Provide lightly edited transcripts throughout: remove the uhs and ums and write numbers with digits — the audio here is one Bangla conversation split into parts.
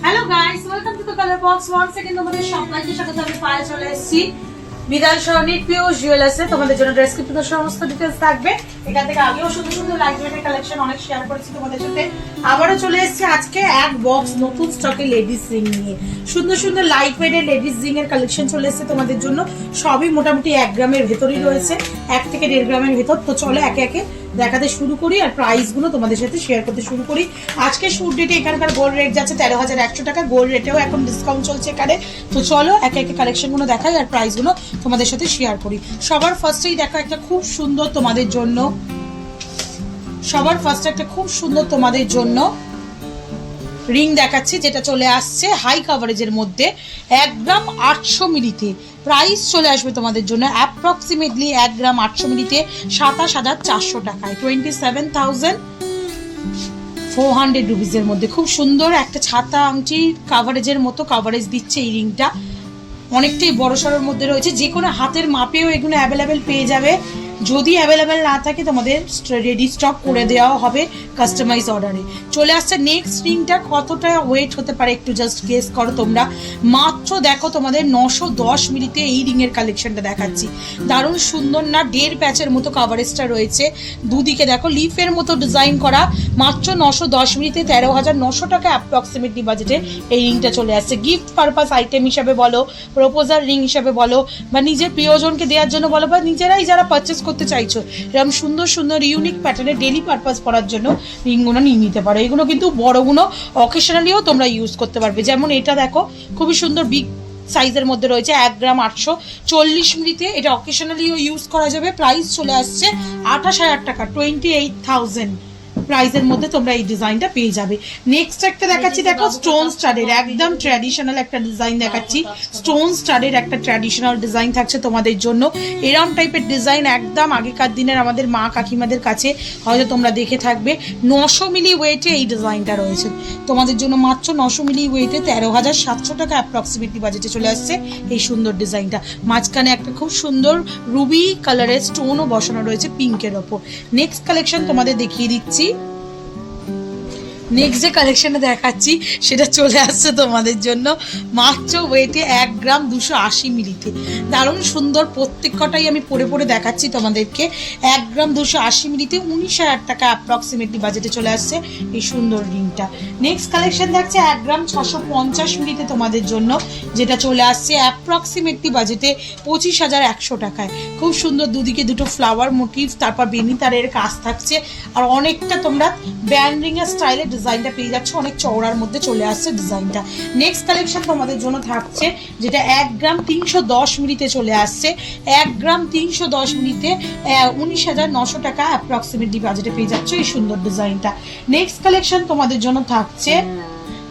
Hello guys, welcome to the colour box. Once second তোমাদের সবাইকে স্বাগত। আমি পায়ে চলে এসেছি বিদাল সরণি পিউষ জুয়েলার্সে। তোমাদের জন্য ডেসক্রিপশনে সমস্ত ডিটেইলস থাকবে। এখান থেকে আগেও সুন্দর সুন্দর লাইট ওয়েটের কালেকশন অনেক শেয়ার করেছি তোমাদের সাথে। আবারও চলে এসেছি আজকে এক বক্স নতুন স্টকে লেডিস রিং নিয়ে। সুন্দর সুন্দর লাইট ওয়েটের লেডিস রিং এর কালেকশন চলে এসেছে তোমাদের জন্য। সবই মোটামুটি 1 গ্রামের ভেতরেই রয়েছে, 1 থেকে 1.5 গ্রামের ভেতর। তো চলো একে একে দেখাতে শুরু করি আর প্রাইসগুলো তোমাদের সাথে শেয়ার করতে শুরু করি। আজকে শুট ডেটে এখানকার গোল্ড রেট যাচ্ছে 13,100 টাকা। গোল্ড রেটেও এখন ডিসকাউন্ট চলছে এখানে। তো চলো একে একে কালেকশনগুলো দেখাই আর প্রাইসগুলো তোমাদের সাথে শেয়ার করি। সবার ফার্স্টেই দেখো একটা খুব সুন্দর তোমাদের জন্য, রিং দেখাচ্ছি, যেটা চলে আসছে হাই কাভারেজের মধ্যে 1 গ্রাম 800 মিলিতে। প্রাইস চলে আসবে তোমাদের জন্য অ্যাপ্রক্সিমেটলি 1 গ্রাম 800 মিলিতে 27,400 টাকায়, 27,400 রুপিসের মধ্যে। খুব সুন্দর একটা ছাতা আংটির কাভারেজের মতো কাভারেজ দিচ্ছে এই রিংটা। অনেকটাই বড় সড়োর মধ্যে রয়েছে, যে কোনো হাতের মাপেও এগুলো অ্যাভেলেবেল পেয়ে যাবে। যদি অ্যাভেলেবেল না থাকে তোমাদের রেডি স্টক করে দেওয়া হবে কাস্টমাইজ অর্ডারে। চলে আসছে নেক্সট রিংটা। কতটা ওয়েট হতে পারে একটু জাস্ট গেস করো তোমরা। মাত্র দেখো তোমাদের 910 মিলিতে এই রিংয়ের কালেকশনটা দেখাচ্ছি। দারুণ সুন্দর না? 1.5 প্যাচের মতো কাভারেজটা রয়েছে, দুদিকে দেখো লিফের মতো ডিজাইন করা। মাত্র 910 মিলিতে 13,900 টাকা অ্যাপ্রক্সিমেটলি বাজেটে এই রিংটা চলে আসছে। গিফট পারপাস আইটেম হিসাবে বলো, প্রপোজাল রিং হিসাবে বলো, বা নিজের প্রিয়জনকে দেওয়ার জন্য বলো, বা নিজেরাই যারা পারচেস করতে চাইছো এরকম সুন্দর সুন্দর ইউনিক প্যাটার্নে ডেলি পারপাস করার জন্য রিংগুলো নিয়ে নিতে পারো। এগুলো কিন্তু বড়গুলো অকেশনালিও তোমরা ইউজ করতে পারবে। যেমন এটা দেখো খুবই সুন্দর বিগ সাইজের মধ্যে রয়েছে, 1 গ্রাম 840 মিলিতে। এটা অকেশনালিও ইউজ করা যাবে। প্রাইস চলে আসছে 28,000 টাকা, 28,000 প্রাইসের মধ্যে তোমরা এই ডিজাইনটা পেয়ে যাবে। নেক্সট একটা দেখাচ্ছি, দেখো স্টোন স্টাডের একদম ট্র্যাডিশনাল একটা ডিজাইন দেখাচ্ছি। স্টোন স্টাডের একটা ট্র্যাডিশনাল ডিজাইন থাকছে তোমাদের জন্য। এরম টাইপের ডিজাইন একদম আগেকার দিনের আমাদের মা কাকিমাদের কাছে হয়তো তোমরা দেখে থাকবে। 900 মিলি ওয়েটে এই ডিজাইনটা রয়েছে তোমাদের জন্য। মাত্র 900 মিলি ওয়েটে 13,700 টাকা অ্যাপ্রক্সিমেটলি বাজেটে চলে আসছে এই সুন্দর ডিজাইনটা। মাঝখানে একটা খুব সুন্দর রুবি কালারের স্টোনও বসানো রয়েছে পিঙ্কের ওপর। নেক্সট কালেকশন তোমাদের দেখিয়ে দিচ্ছি। নেক্সট যে কালেকশনে দেখাচ্ছি সেটা চলে আসছে তোমাদের জন্য মাত্র ওয়েটে 1 গ্রাম 280 মিলিতে। দারুণ সুন্দর, প্রত্যেক কটাই আমি পরে পরে দেখাচ্ছি তোমাদেরকে। 1 গ্রাম 280 মিলিতে 19,000 টাকা অ্যাপ্রক্সিমেটলি বাজেটে চলে আসছে এই সুন্দর রিংটা। নেক্সট কালেকশন দেখছে 1 গ্রাম 650 মিলিতে তোমাদের জন্য, যেটা চলে আসছে অ্যাপ্রক্সিমেটলি বাজেটে 25,100 টাকায়। খুব সুন্দর, দুদিকে দুটো ফ্লাওয়ার মোটিভ, তারপর বেনি তারের কাজ থাকছে, আর অনেকটা তোমরা ব্যান্ড রিংয়ের স্টাইলে ডিজাইনটা পেয়ে যাচ্ছে। অনেক চওড়ার মধ্যে চলে আসছে ডিজাইনটা। নেক্সট কালেকশন তোমাদের জন্য থাকছে যেটা 1 গ্রাম 310 মিলিতে চলে আসছে। 1 গ্রাম 310 মিলিতে 19,900 টাকা অ্যাপ্রক্সিমেটলি বাজেটে পেয়ে যাচ্ছে এই সুন্দর ডিজাইনটা। নেক্সট কালেকশন তোমাদের জন্য থাকছে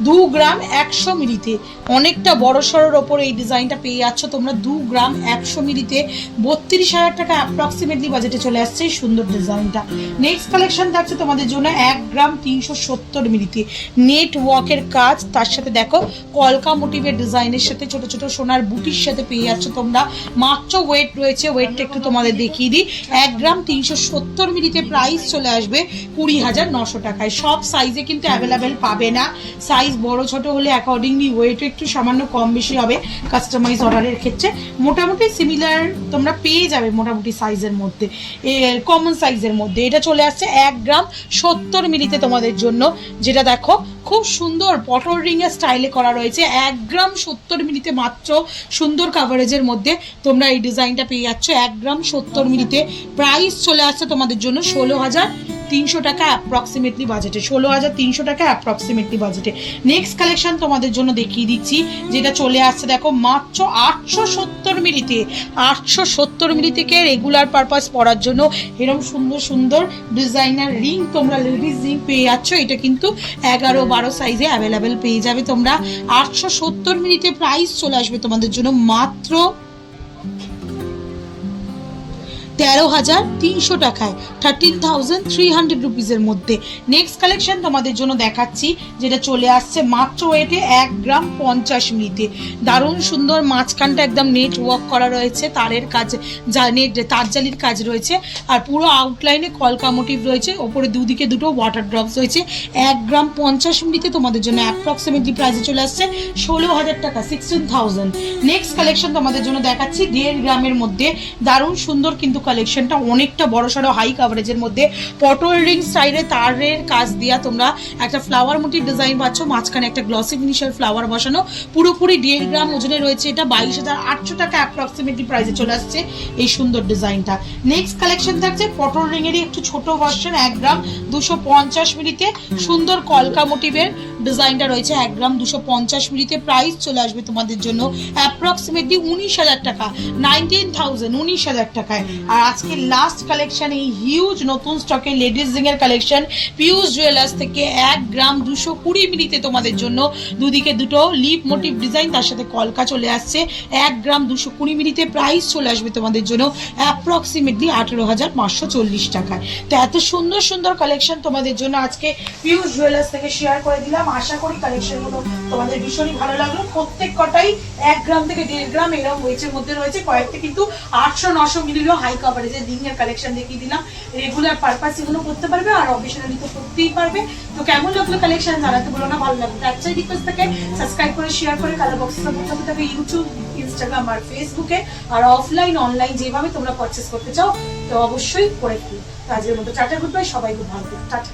2 গ্রাম 100 মিলিতে। অনেকটা বড় সড়োর ওপর এই ডিজাইনটা পেয়ে যাচ্ছ তোমরা। 2 গ্রাম 100 মিলিতে 32,000 টাকা অ্যাপ্রক্সিমেটলি বাজেটে চলে আসছে এই সুন্দর ডিজাইনটা। নেক্সট কালেকশন থাকছে তোমাদের জন্য 1 গ্রাম 370 মিলিতে। নেট ওয়ার্কের কাজ, তার সাথে দেখো কলকা মোটিভের ডিজাইনের সাথে ছোট ছোট সোনার বুটির সাথে পেয়ে যাচ্ছ তোমরা। মাত্র ওয়েট রয়েছে, ওয়েটটা একটু তোমাদের দেখিয়ে দিই। 1 গ্রাম 370 মিলিতে প্রাইস চলে আসবে 20,900 টাকায়। সব সাইজে কিন্তু অ্যাভেলেবেল পাবে না। সাইজ বড় ছোট হলে অ্যাকর্ডিংলি ওয়েটও একটু সামান্য কম বেশি হবে কাস্টমাইজ অর্ডারের ক্ষেত্রে। মোটামুটি সিমিলার তোমরা পেয়ে যাবে মোটামুটি সাইজের মধ্যে, কমন সাইজের মধ্যে। এটা চলে আসছে 1 গ্রাম 70 মিলিতে তোমাদের জন্য, যেটা দেখো খুব সুন্দর পটল রিংয়ের স্টাইলে করা রয়েছে। 1 গ্রাম 70 মিলিতে মাত্র সুন্দর কাভারেজের মধ্যে তোমরা এই ডিজাইনটা পেয়ে যাচ্ছ 1 গ্রাম 70 মিলিতে। প্রাইস চলে আসছে তোমাদের জন্য 16,300 টাকা অ্যাপ্রক্সিমেটলি বাজেটে। 16,300 টাকা অ্যাপ্রক্সিমেটলি বাজেটে। নেক্সট কালেকশন তোমাদের জন্য দেখিয়ে দিচ্ছি, যেটা চলে আসছে দেখো মাত্র 870 মিলিতে। 870 মিলি থেকে রেগুলার পারপাস পরার জন্য এরকম সুন্দর সুন্দর ডিজাইনার রিং তোমরা লেডিস রিং পেয়ে যাচ্ছ। এটা কিন্তু 11-12 সাইজে অ্যাভেলেবেল পেয়ে যাবে তোমরা। 870 মিলিতে প্রাইস চলে আসবে তোমাদের জন্য মাত্র 13,300 টাকায়, 13,300 রুপিসের মধ্যে। নেক্সট কালেকশন তোমাদের জন্য দেখাচ্ছি, যেটা চলে আসছে মাত্র ওয়েটে 1 গ্রাম 50 মিলিতে। দারুণ সুন্দর, মাঝখানটা একদম নেট ওয়ার্ক করা রয়েছে, তারের কাজ, নেট তারজালির কাজ রয়েছে, আর পুরো আউটলাইনে কলকা মোটিভ রয়েছে, ওপরে দুদিকে দুটো ওয়াটার ড্রপস রয়েছে। 1 গ্রাম 50 মিলিতে তোমাদের জন্য অ্যাপ্রক্সিমেটলি প্রাইসে চলে আসছে 16,000 টাকা, 16,000। নেক্সট কালেকশন তোমাদের জন্য দেখাচ্ছি 1.5 গ্রামের মধ্যে। দারুণ সুন্দর কিন্তু কালেকশনটা, অনেকটা বড় সড়ো হাই কাভারেজের মধ্যে। পটল রিং স্টাইলে তারের কাজ দিয়া তোমরা একটা ফ্লাওয়ার মোটিভ ডিজাইন পাচ্ছ, মাঝখানে একটা গ্লসি ফিনিশার ফ্লাওয়ার বসানো। পুরোপুরি 1.5 গ্রাম ওজনে রয়েছে, এটা 22,800 টাকা অ্যাপ্রক্সিমেটলি প্রাইসে চলে আসছে এই সুন্দর ডিজাইনটা। নেক্সট কালেকশন থাকছে পটল রিংয়েরই একটু ছোট ভার্সন, 1 গ্রাম 250 মিলিতে সুন্দর কলকা মোটিভের ডিজাইনটা রয়েছে। 1 গ্রাম 250 মিলিতে প্রাইস চলে আসবে তোমাদের জন্য অ্যাপ্রক্সিমেটলি 19,000 টাকা, 19,000, 19,000 টাকায়। আর আজকে লাস্ট কালেকশন, এই হিউজ নতুন স্টকে লেডিস রিং এর কালেকশন পিউষ জুয়েলার্স থেকে 1 গ্রাম 220 মিলিতে তোমাদের জন্য দুদিকে দুটো লিপ মোটিভ ডিজাইন, তার সাথে কলকা চলে আসছে। 1 গ্রাম 220 মিলিতে প্রাইস চলে আসবে তোমাদের জন্য অ্যাপ্রক্সিমেটলি 18,540 টাকায়। তো এত সুন্দর সুন্দর কালেকশন তোমাদের জন্য আজকে পিউষ জুয়েলার্স থেকে শেয়ার করে দিলাম। আশা করি কালেকশনগুলো তোমাদের ভীষণই ভালো লাগলো। প্রত্যেক কটাই 1 গ্রাম থেকে 1.5 গ্রাম এরকম ওয়েটের মধ্যে রয়েছে। কয়েকটা কিন্তু 800-900 মিলিরও হাই কাভারেজের রিং এর কালেকশন দেখিয়ে দিলাম। রেগুলার পারপাস এগুলো করতে পারবে, আর অকেশনালি তো করতেই পারবে। তো কেমন লাগলো কালেকশন জানাতে বলো না, ভালো লাগলো তার রিকোয়েস্ট থেকে সাবস্ক্রাইব করে শেয়ার করে কালার বক্সে সাপোর্ট করতে থাকবে ইউটিউব, ইনস্টাগ্রাম আর ফেসবুকে। আর অফলাইন অনলাইন যেভাবে তোমরা পারচেস করতে চাও তো অবশ্যই করে ফেলো। তো আজকের মতো টাটা, গুড বাই, সবাই খুব ভালো, টাটা।